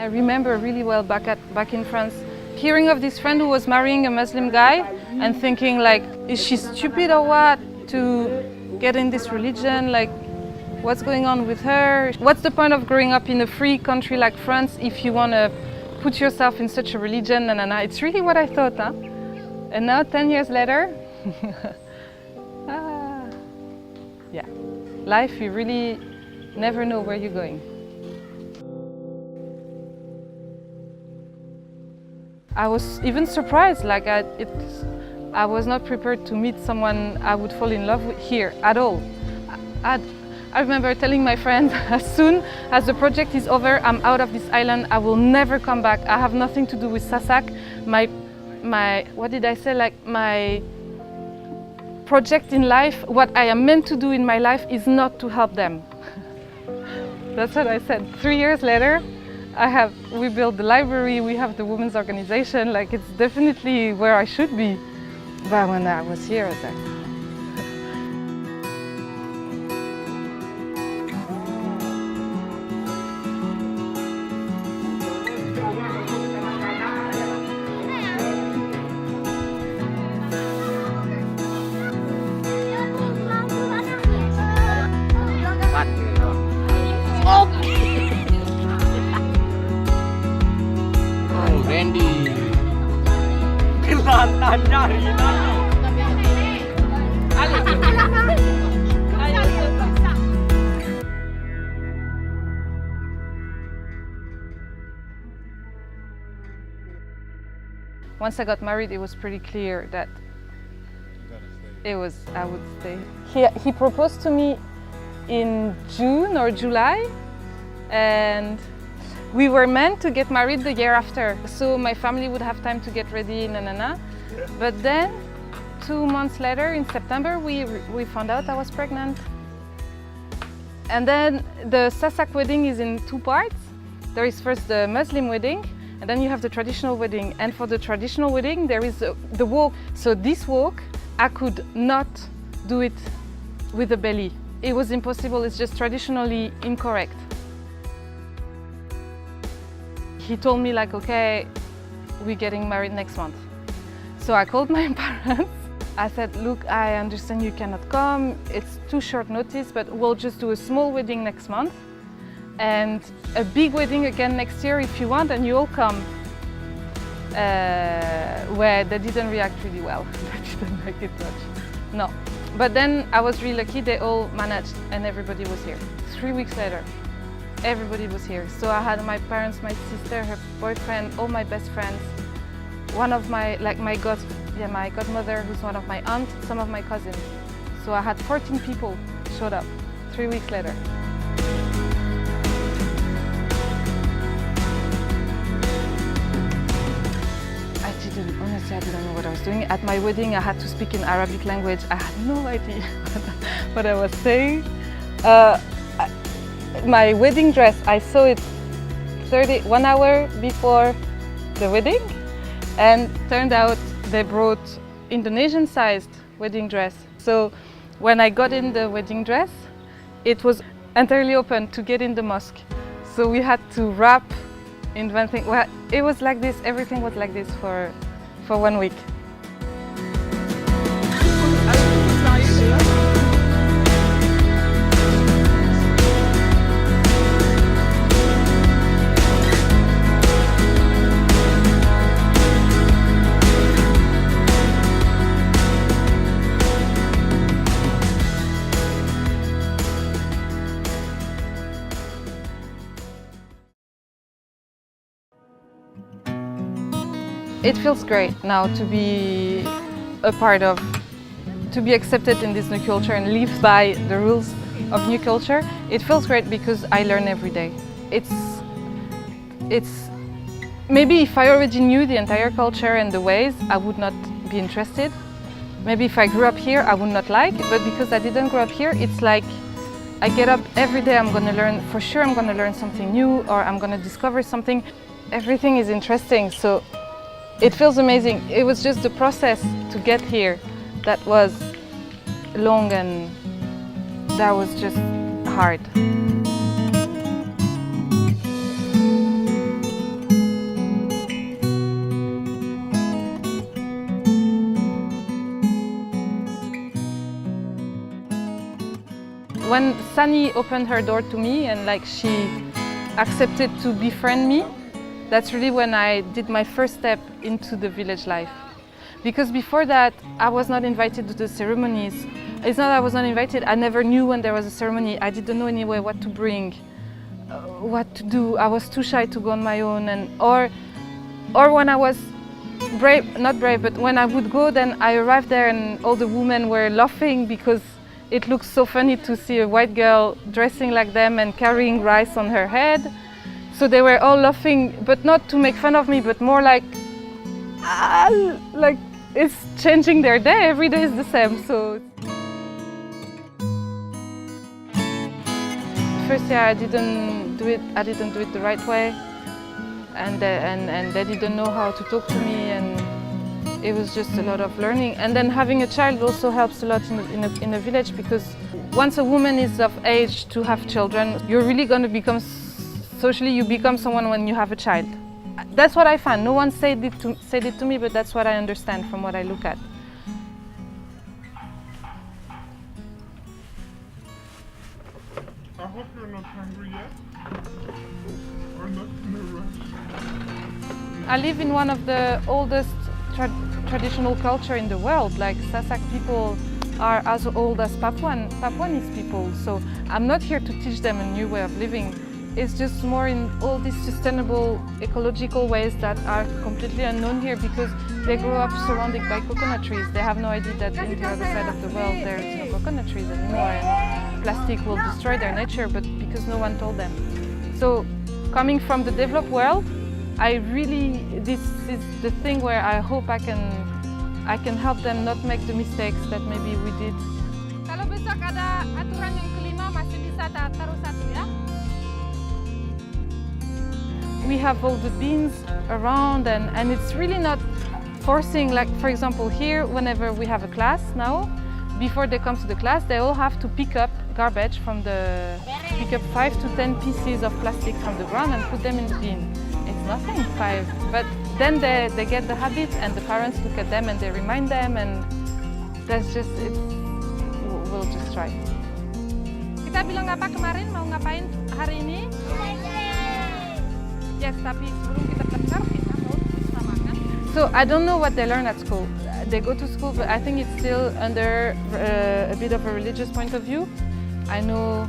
I remember really well back in France, hearing of this friend who was marrying a Muslim guy and thinking like, is she stupid or what to get in this religion? Like, what's going on with her? What's the point of growing up in a free country like France if you want to put yourself in such a religion? It's really what I thought, huh? And now 10 years later, yeah, life, you really never know where you're going. I was even surprised, like I was not prepared to meet someone I would fall in love with here at all. I remember telling my friends, as soon as the project is over, I'm out of this island, I will never come back. I have nothing to do with Sasak. What did I say, like my project in life, what I am meant to do in my life is not to help them. That's what I said. 3 years later, we built the library, we have the women's organization, like it's definitely where I should be. But when I was here, I was like, once I got married, it was pretty clear that I would stay. He proposed to me in June or July, and we were meant to get married the year after, so my family would have time to get ready, But then, 2 months later, in September, we found out I was pregnant. And then the Sasak wedding is in 2 parts. There is first the Muslim wedding, and then you have the traditional wedding. And for the traditional wedding, there is the walk. So this walk, I could not do it with a belly. It was impossible, it's just traditionally incorrect. He told me like, okay, we're getting married next month. So I called my parents. I said, look, I understand you cannot come. It's too short notice, but we'll just do a small wedding next month and a big wedding again next year if you want, and you all come. Where they didn't react really well. They didn't like it much. No. But then I was really lucky, they all managed and everybody was here. 3 weeks later, everybody was here. So I had my parents, my sister, her boyfriend, all my best friends. One of my godmother, who's one of my aunts, some of my cousins. So I had 14 people showed up 3 weeks later. Honestly, I didn't know what I was doing. At my wedding, I had to speak in Arabic language. I had no idea what I was saying. My wedding dress, I saw it 1 hour before the wedding, and turned out they brought Indonesian-sized wedding dress. So when I got in the wedding dress, it was entirely open to get in the mosque. So we had to wrap in one thing. Well, it was like this, everything was like this for 1 week. It feels great now to be a part of, to be accepted in this new culture and live by the rules of new culture. It feels great because I learn every day. It's maybe if I already knew the entire culture and the ways, I would not be interested. Maybe if I grew up here, I would not like it, but because I didn't grow up here, it's like I get up every day, I'm gonna learn, for sure I'm gonna learn something new, or I'm gonna discover something. Everything is interesting, so it feels amazing. It was just the process to get here that was long, and that was just hard. when Sunny opened her door to me and like she accepted to befriend me, that's really when I did my first step into the village life. Because before that, I was not invited to the ceremonies. It's not that I was not invited, I never knew when there was a ceremony. I didn't know anyway what to bring, what to do. I was too shy to go on my own, or when I was brave, not brave, but when I would go, then I arrived there and all the women were laughing because it looks so funny to see a white girl dressing like them and carrying rice on her head. So they were all laughing, but not to make fun of me, but more like it's changing their day. Every day is the same. So first year I didn't do it the right way, and they didn't know how to talk to me, and it was just a lot of learning. And then having a child also helps a lot in a village, because once a woman is of age to have children, you're really going to become socially, you become someone when you have a child. That's what I found. No one said it to me, but that's what I understand from what I look at. I hope you're not hungry yet. Or not in a rush. I live in one of the oldest traditional culture in the world. Like Sasak people are as old as Papuanese people. So I'm not here to teach them a new way of living. It's just more in all these sustainable, ecological ways that are completely unknown here, because they grow up surrounded by coconut trees. They have no idea that in the other side of the world there's no coconut trees anymore, and plastic will destroy their nature, but because no one told them. So coming from the developed world, this is the thing where I hope I can help them not make the mistakes that maybe we did. Kalau besok ada aturan yang kelima, masih bisa taruh satu ya. We have all the bins around, and it's really not forcing. Like for example here, whenever we have a class now, before they come to the class, they all have to pick up garbage pick up 5 to 10 pieces of plastic from the ground and put them in the bin. It's nothing, 5, but then they get the habit, and the parents look at them and they remind them, and that's just it. We'll just try. Kita bilang apa kemarin, mau ngapain hari ini? Yes, tapi sebelum kita belajar, kita mau samakan. So I don't know what they learn at school. They go to school, but I think it's still under a bit of a religious point of view. I know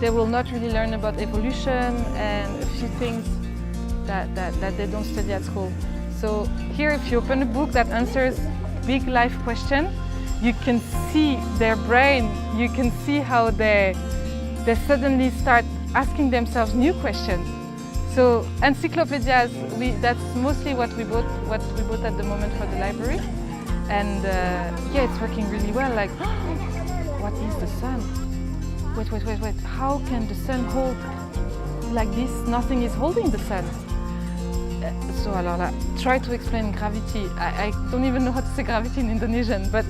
they will not really learn about evolution and a few things that they don't study at school. So here, if you open a book that answers big life questions, you can see their brain, you can see how they suddenly start asking themselves new questions. So encyclopedias, that's mostly what we bought at the moment for the library, and yeah, it's working really well. Like, what is the sun? Wait! How can the sun hold like this? Nothing is holding the sun. So alors try to explain gravity. I don't even know how to say gravity in Indonesian, but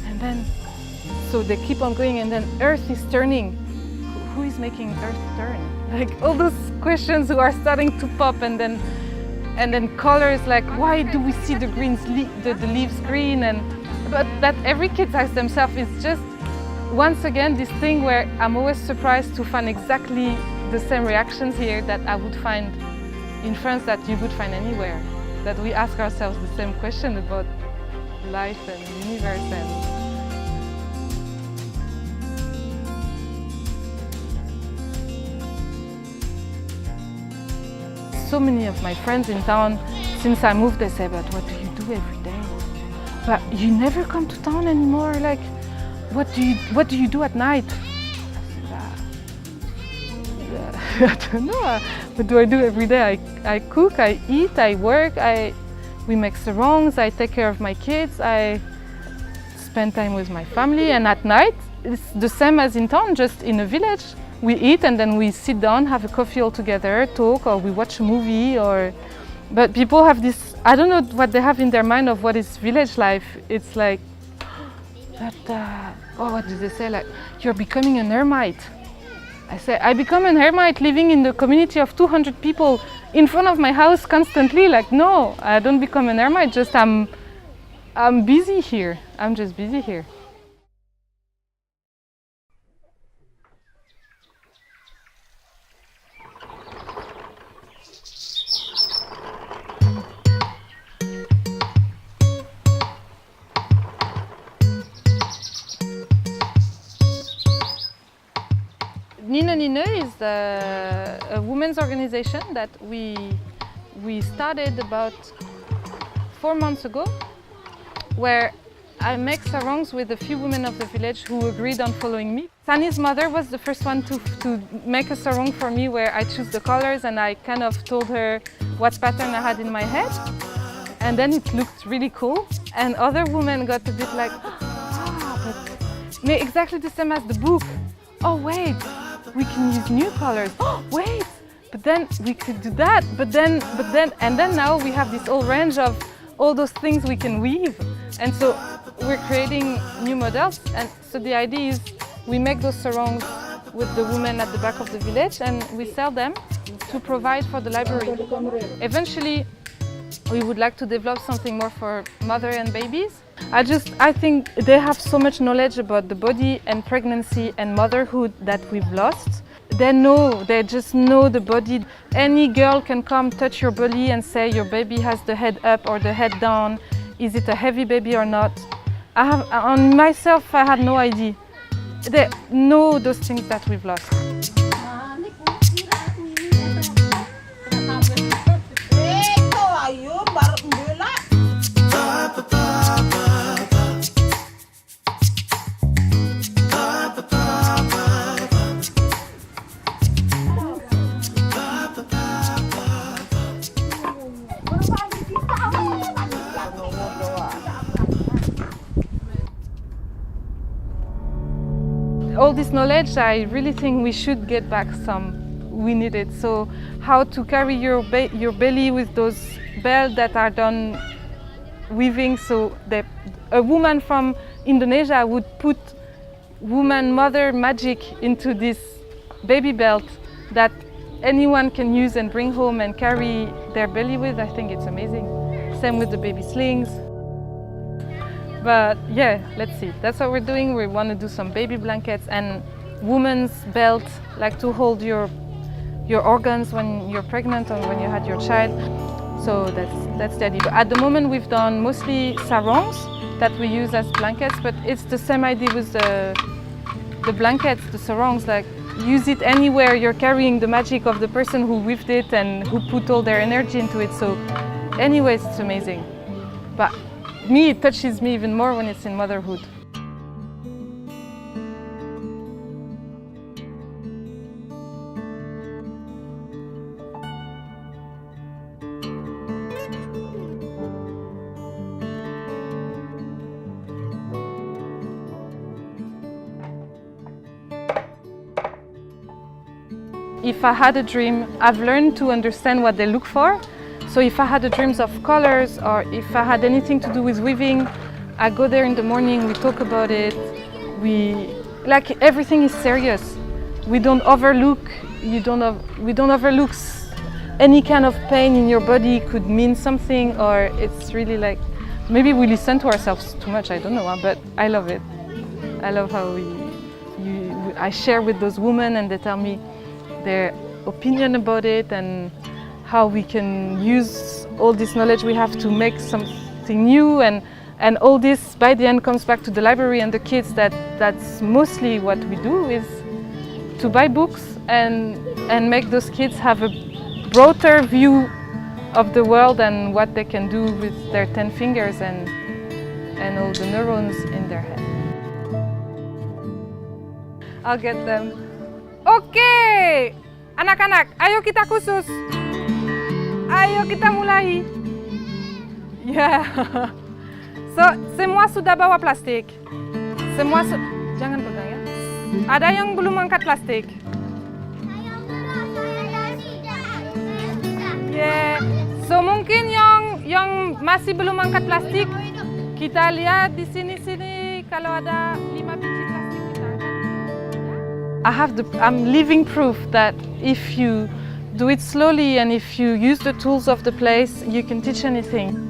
and then so they keep on going, and then Earth is turning. Who is making Earth turn? Like all those questions who are starting to pop, and then colors, like why do we see the leaves green, but that every kid asks themselves is just once again this thing where I'm always surprised to find exactly the same reactions here that I would find in France, that you would find anywhere. That we ask ourselves the same question about life and the universe. And so many of my friends in town, since I moved, they say, but what do you do every day? But you never come to town anymore. Like, what do you do at night? I don't know. What do I do every day? I cook, I eat, I work, we make sarongs, I take care of my kids, I spend time with my family, and at night it's the same as in town, just in a village. We eat and then we sit down, have a coffee all together, talk, or we watch a movie. But people have this, I don't know what they have in their mind of what is village life. It's like, what do they say? Like, you're becoming an hermit. I say, I become an hermit living in the community of 200 people in front of my house constantly. Like, no, I don't become an hermit, just I'm busy here. I'm just busy here. Nina Nina is a women's organization that we started about 4 months ago, where I make sarongs with a few women of the village who agreed on following me. Sunny's mother was the first one to make a sarong for me, where I choose the colors and I kind of told her what pattern I had in my head. And then it looked really cool. And other women got a bit like, but exactly the same as the book. Oh wait, we can use new colors. Oh wait, but then we could do that. But then now we have this whole range of all those things we can weave. And so we're creating new models. And so the idea is we make those sarongs with the women at the back of the village and we sell them to provide for the library. Eventually, we would like to develop something more for mother and babies. I think they have so much knowledge about the body and pregnancy and motherhood that we've lost. They just know the body. Any girl can come touch your belly and say your baby has the head up or the head down. Is it a heavy baby or not? On myself, I had no idea. They know those things that we've lost. All this knowledge, I really think we should get back some. We need it. So how to carry your belly with those belts that are done weaving. So a woman from Indonesia would put mother magic into this baby belt that anyone can use and bring home and carry their belly with. I think it's amazing. Same with the baby slings. But yeah, let's see. That's what we're doing. We want to do some baby blankets and women's belt, like to hold your organs when you're pregnant or when you had your child. So that's the idea. But at the moment, we've done mostly sarongs that we use as blankets, but it's the same idea with the blankets, the sarongs. Like use it anywhere. You're carrying the magic of the person who weaved it and who put all their energy into it. So, anyways, it's amazing. But it touches me even more when it's in motherhood. If I had a dream, I've learned to understand what they look for. So if I had a dreams of colors or if I had anything to do with weaving, I go there in the morning, we talk about it. Like everything is serious. We don't overlook, we don't overlook any kind of pain in your body could mean something, or it's really like, maybe we listen to ourselves too much, I don't know, but I love it. I love how I share with those women and they tell me their opinion about it and how we can use all this knowledge we have to make something new, and all this by the end comes back to the library and the kids. That's mostly what we do, is to buy books and make those kids have a broader view of the world and what they can do with their 10 fingers and all the neurons in their head. I'll get them. Okay, anak-anak, ayo kita khusus. Ayo kita mulai. Ya. Yeah. So, semua sudah bawa plastik. Jangan pegang ya. Ada yang belum angkat plastik? Yeah. So mungkin yang masih belum angkat plastik, kita lihat di sini kalau ada 5 biji plastik kita angkat. I'm living proof that if you do it slowly and if you use the tools of the place, you can teach anything.